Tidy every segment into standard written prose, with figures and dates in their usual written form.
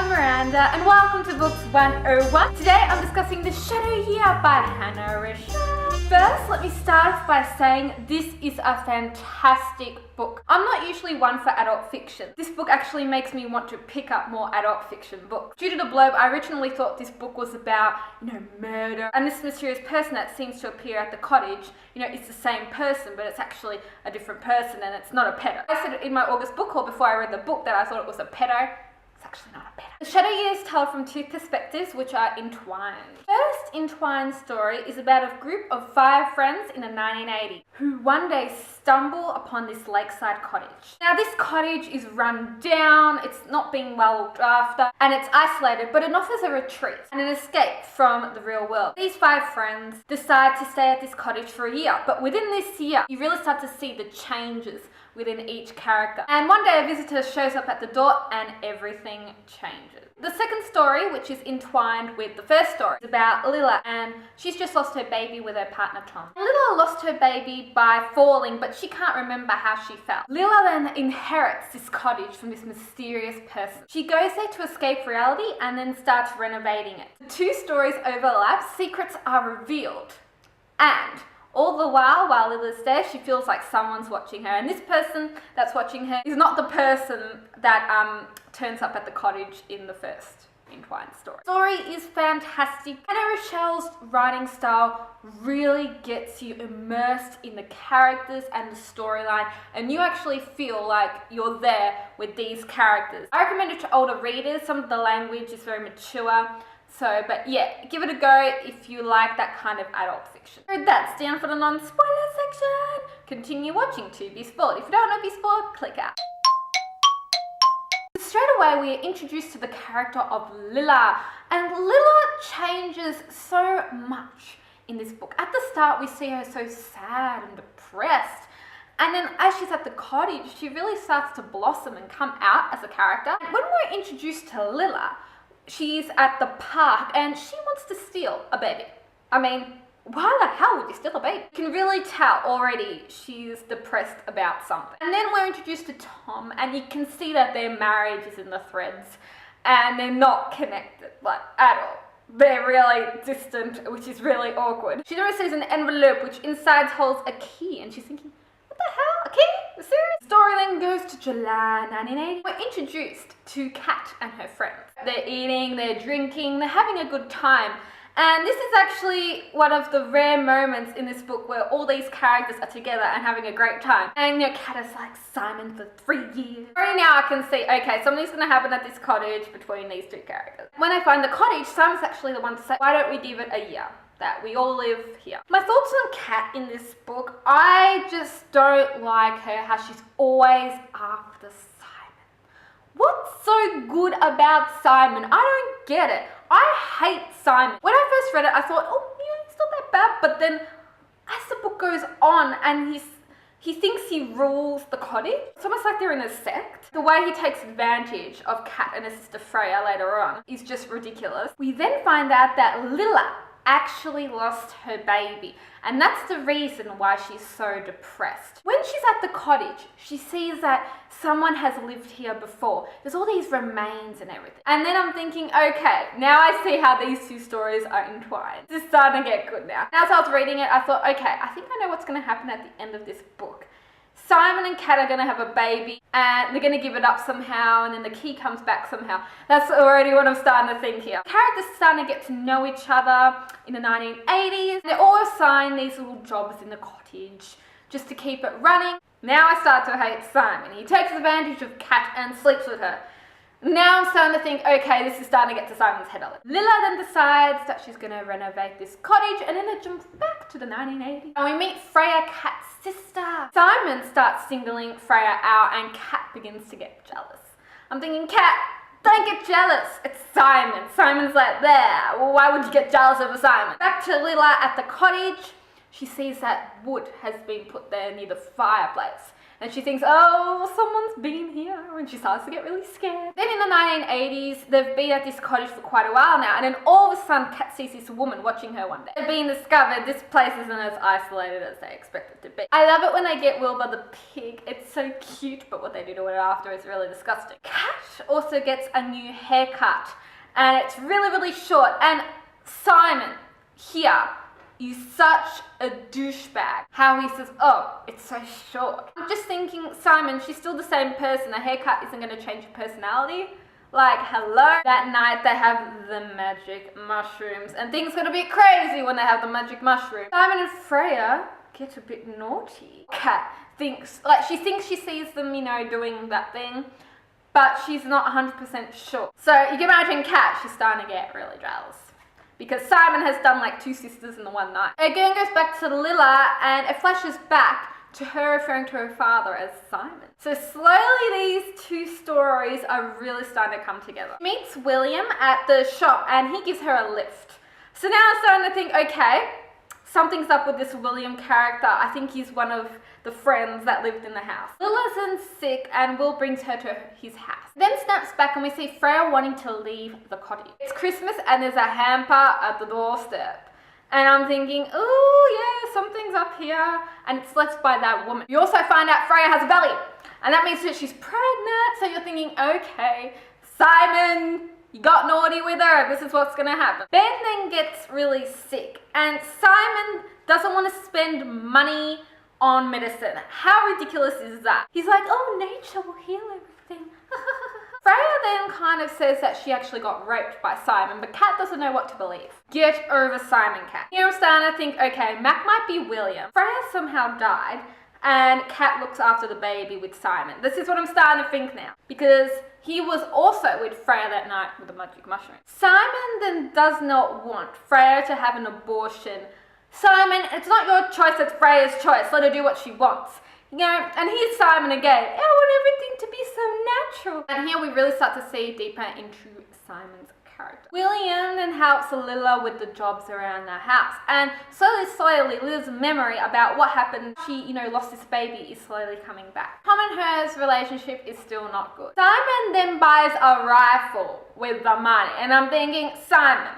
I'm Miranda and welcome to Books 101. Today I'm discussing The Shadow Year by Hannah Richell. First, let me start off by saying this is a fantastic book. I'm not usually one for adult fiction. This book actually makes me want to pick up more adult fiction books. Due to the blurb, I originally thought this book was about, murder, and this mysterious person that seems to appear at the cottage, it's the same person, but it's actually a different person and it's not a pedo. I said in my August book haul before I read the book that I thought it was a pedo. It's actually not a pedo. The Shadow Year is told from two perspectives which are entwined. First entwined story is about a group of 5 friends in the 1980s who one day stumble upon this lakeside cottage. Now this cottage is run down, it's not being well looked after, and it's isolated, but it offers a retreat and an escape from the real world. These 5 friends decide to stay at this cottage for a year, but within this year you really start to see the changes within each character. And one day a visitor shows up at the door and everything changes. The second story, which is entwined with the first story, is about Lila, and she's just lost her baby with her partner Tom. Lila lost her baby by falling, but she can't remember how she fell. Lila then inherits this cottage from this mysterious person. She goes there to escape reality and then starts renovating it. The 2 stories overlap, secrets are revealed, and all the while Lila's there, she feels like someone's watching her. And this person that's watching her is not the person that turns up at the cottage in the first entwined story. The story is fantastic. Hannah Richell's writing style really gets you immersed in the characters and the storyline, and you actually feel like you're there with these characters. I recommend it to older readers. Some of the language is very mature. But yeah, give it a go if you like that kind of adult fiction. So that's down for the non-spoiler section. Continue watching to be spoiled. If you don't want to be spoiled, click out. Straight away, we are introduced to the character of Lila, and Lila changes so much in this book. At the start, we see her so sad and depressed, and then as she's at the cottage, she really starts to blossom and come out as a character. And when we're introduced to Lila, she's at the park and she wants to steal a baby. I mean, why the hell would you steal a baby? You can really tell already she's depressed about something. And then we're introduced to Tom, and you can see that their marriage is in the threads and they're not connected, at all. They're really distant, which is really awkward. She then receives an envelope which inside holds a key, and she's thinking, what the hell? A key? Are you serious? The story then goes to July 1980. We're introduced to Kat and her friends. They're eating, they're drinking, they're having a good time. And this is actually one of the rare moments in this book where all these characters are together and having a great time. And Kat is like Simon for 3 years. Already now I can see, okay, something's gonna happen at this cottage between these 2 characters. When I find the cottage, Simon's actually the one to say, why don't we give it a year? That we all live here. My thoughts on Kat in this book, I just don't like her, how she's always after Simon. What's so good about Simon? I don't get it. I hate Simon. When I first read it, I thought, he's not that bad, but then as the book goes on and he thinks he rules the cottage, it's almost like they're in a sect. The way he takes advantage of Kat and her sister Freya later on is just ridiculous. We then find out that Lila actually lost her baby, and that's the reason why she's so depressed. When she's at the cottage, she sees that someone has lived here before. There's all these remains and everything. And then I'm thinking, okay, now I see how these 2 stories are entwined. This is starting to get good now. As I was reading it, I thought, okay, I think I know what's going to happen at the end of this book. Simon and Kat are going to have a baby, and they're going to give it up somehow, and then the key comes back somehow. That's already what I'm starting to think here. Characters starting to get to know each other in the 1980s. They're all assigned these little jobs in the cottage just to keep it running. Now I start to hate Simon. He takes advantage of Kat and sleeps with her. Now I'm starting to think, okay, this is starting to get to Simon's head a little. Lila then decides that she's going to renovate this cottage, and then it jumps back to the 1980s. And we meet Freya, Kat's sister. Simon starts singling Freya out, and Kat begins to get jealous. I'm thinking, Kat, don't get jealous. It's Simon. Simon's like, there. Well, why would you get jealous over Simon? Back to Lila at the cottage. She sees that wood has been put there near the fireplace. and she thinks, oh, someone's been here, and she starts to get really scared. Then in the 1980s, they've been at this cottage for quite a while now, and then all of a sudden Kat sees this woman watching her one day. They've been discovered this place isn't as isolated as they expect it to be. I love it when they get Wilbur the pig. It's so cute, but what they do to it after is really disgusting. Kat also gets a new haircut, and it's really, really short, and Simon here is such a douchebag. How he says, oh, it's so short. I'm just thinking, Simon, she's still the same person. A haircut isn't going to change her personality. Like, hello. That night they have the magic mushrooms, and things gonna be crazy when they have the magic mushroom. Simon and Freya get a bit naughty. Kat thinks, she thinks she sees them, doing that thing, but she's not 100% sure. So you can imagine Kat, she's starting to get really jealous, because Simon has done like 2 sisters in the one night. Again goes back to Lilla, and it flashes back to her referring to her father as Simon. So slowly these 2 stories are really starting to come together. She meets William at the shop, and he gives her a lift. So now I'm starting to think, okay, something's up with this William character. I think he's one of the friends that lived in the house. Lilla's in sick, and Will brings her to his house. Then snaps back, and we see Freya wanting to leave the cottage. It's Christmas, and there's a hamper at the doorstep. And I'm thinking, oh yeah, something's up here. And it's left by that woman. You also find out Freya has a belly. And that means that she's pregnant. So you're thinking, okay, Simon, you got naughty with her. This is what's going to happen. Ben then gets really sick. And Simon doesn't want to spend money on medicine. How ridiculous is that? He's like, oh, nature will heal everything. Freya then kind of says that she actually got raped by Simon, but Kat doesn't know what to believe. Get over Simon, Kat. Here I'm starting to think, okay, Mac might be William. Freya somehow died, and Kat looks after the baby with Simon. This is what I'm starting to think now, because he was also with Freya that night with the magic mushroom. Simon then does not want Freya to have an abortion. Simon, it's not your choice, it's Freya's choice. Let her do what she wants. And here's Simon again. I want everything to be so natural. And here we really start to see deeper into Simon's character. William then helps Lilla with the jobs around the house. And slowly, Lilla's memory about what happened, she, lost this baby, is slowly coming back. Tom and her's relationship is still not good. Simon then buys a rifle with the money. And I'm thinking, Simon,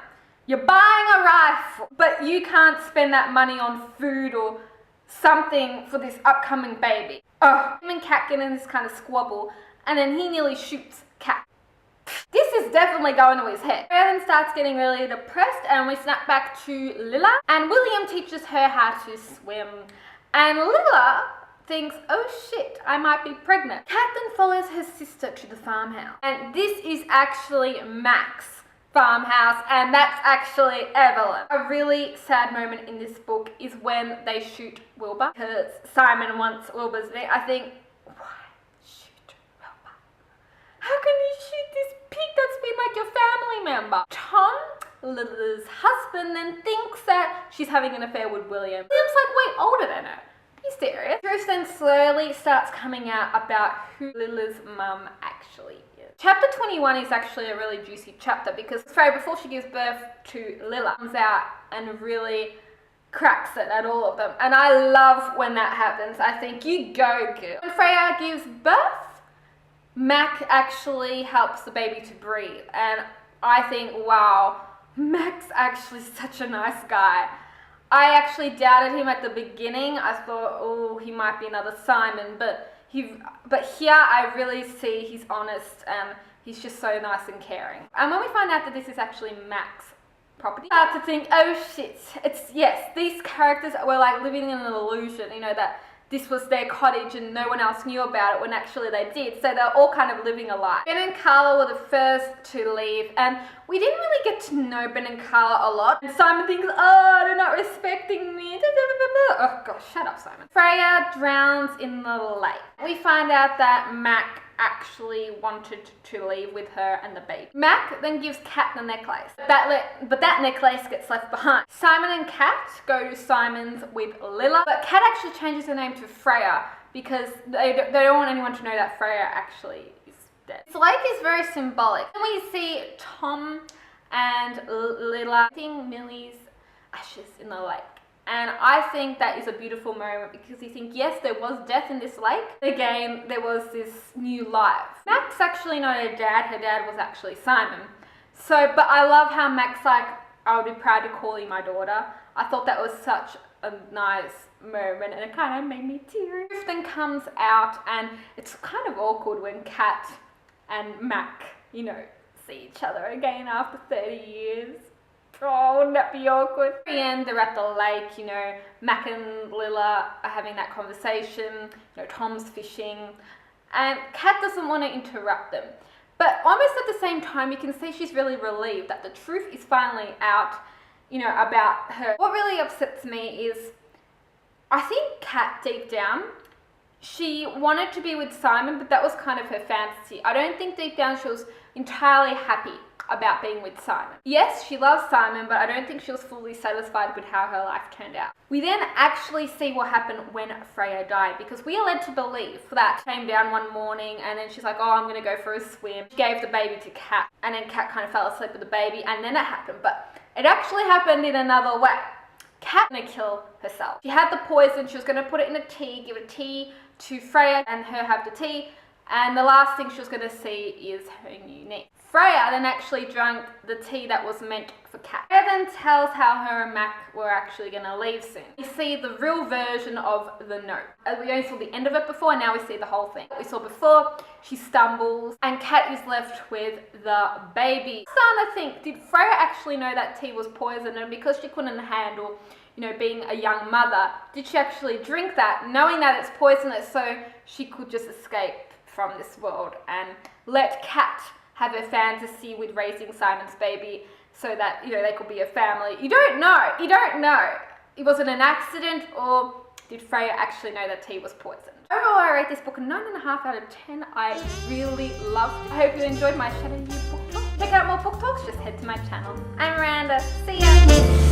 you're buying a rifle, but you can't spend that money on food or something for this upcoming baby. Him and Kat get in this kind of squabble, and then he nearly shoots Kat. This is definitely going to his head. Freya then starts getting really depressed, and we snap back to Lilla, and William teaches her how to swim. And Lilla thinks, oh shit, I might be pregnant. Kat then follows her sister to the farmhouse. And this is actually Mac's farmhouse, and that's actually Evelyn. A really sad moment in this book is when they shoot Wilbur, because Simon wants Wilbur's thing. I think, why shoot Wilbur? How can you shoot this pig that's been like your family member? Tom, Lilla's husband, then thinks that she's having an affair with William. William's like way older than her. Are you serious? Truth then slowly starts coming out about who Lilla's mum actually is. Chapter 21 is actually a really juicy chapter, because Freya, before she gives birth to Lilla, comes out and really cracks it at all of them. And I love when that happens. I think, you go, girl. When Freya gives birth, Mac actually helps the baby to breathe. And I think, wow, Mac's actually such a nice guy. I actually doubted him at the beginning. I thought, oh, he might be another Simon, but here I really see he's honest, and he's just so nice and caring. And when we find out that this is actually Mac's property, I start to think, oh shit, these characters were like living in an illusion, that this was their cottage and no one else knew about it, when actually they did. So they're all kind of living a lie. Ben and Carla were the first to leave, and we didn't really get to know Ben and Carla a lot. And Simon thinks, oh, they're not respecting me. Oh gosh, shut up, Simon. Freya drowns in the lake. We find out that Mac actually wanted to leave with her and the baby. Mac then gives Kat the necklace, but that necklace gets left behind. Simon and Kat go to Simon's with Lilla, but Kat actually changes her name to Freya, because they don't want anyone to know that Freya actually is dead. This lake is very symbolic. Then we see Tom and Lilla putting Millie's ashes in the lake. And I think that is a beautiful moment because you think, yes, there was death in this lake. Again, there was this new life. Mac's actually not her dad. Her dad was actually Simon. So, but I love how Mac's like, I would be proud to call you my daughter. I thought that was such a nice moment and it kind of made me teary. Truth then comes out and it's kind of awkward when Kat and Mac, you know, see each other again after 30 years. Oh, wouldn't that be awkward? At the end, they're at the lake, you know, Mac and Lila are having that conversation, you know, Tom's fishing, and Kat doesn't want to interrupt them. But almost at the same time, you can see she's really relieved that the truth is finally out, you know, about her. What really upsets me is, I think Kat, deep down, she wanted to be with Simon, but that was kind of her fantasy. I don't think deep down she was entirely happy about being with Simon. Yes, she loves Simon, but I don't think she was fully satisfied with how her life turned out. We then actually see what happened when Freya died, because we are led to believe that came down one morning and then she's like, oh, I'm gonna go for a swim. She gave the baby to Kat, and then Kat kind of fell asleep with the baby, and then it happened. But it actually happened in another way. Kat was gonna kill herself. She had the poison, she was gonna put it in a tea, give a tea to Freya and her have the tea, and the last thing she was gonna see is her new niece. Freya then actually drank the tea that was meant for Kat. Freya then tells how her and Mac were actually going to leave soon. We see the real version of the note. We only saw the end of it before, and now we see the whole thing. We saw before, she stumbles, and Kat is left with the baby. I'm starting to think, did Freya actually know that tea was poison, and because she couldn't handle, you know, being a young mother, did she actually drink that, knowing that it's poisonous, so she could just escape from this world and let Kat have a fantasy with raising Simon's baby so that, you know, they could be a family? You don't know. You don't know. Was it an accident, or did Freya actually know that tea was poisoned? Overall, I rate this book a 9.5 out of 10. I really loved it. I hope you enjoyed my Shadow You book talk. Check out more book talks, just head to my channel. I'm Miranda. See ya!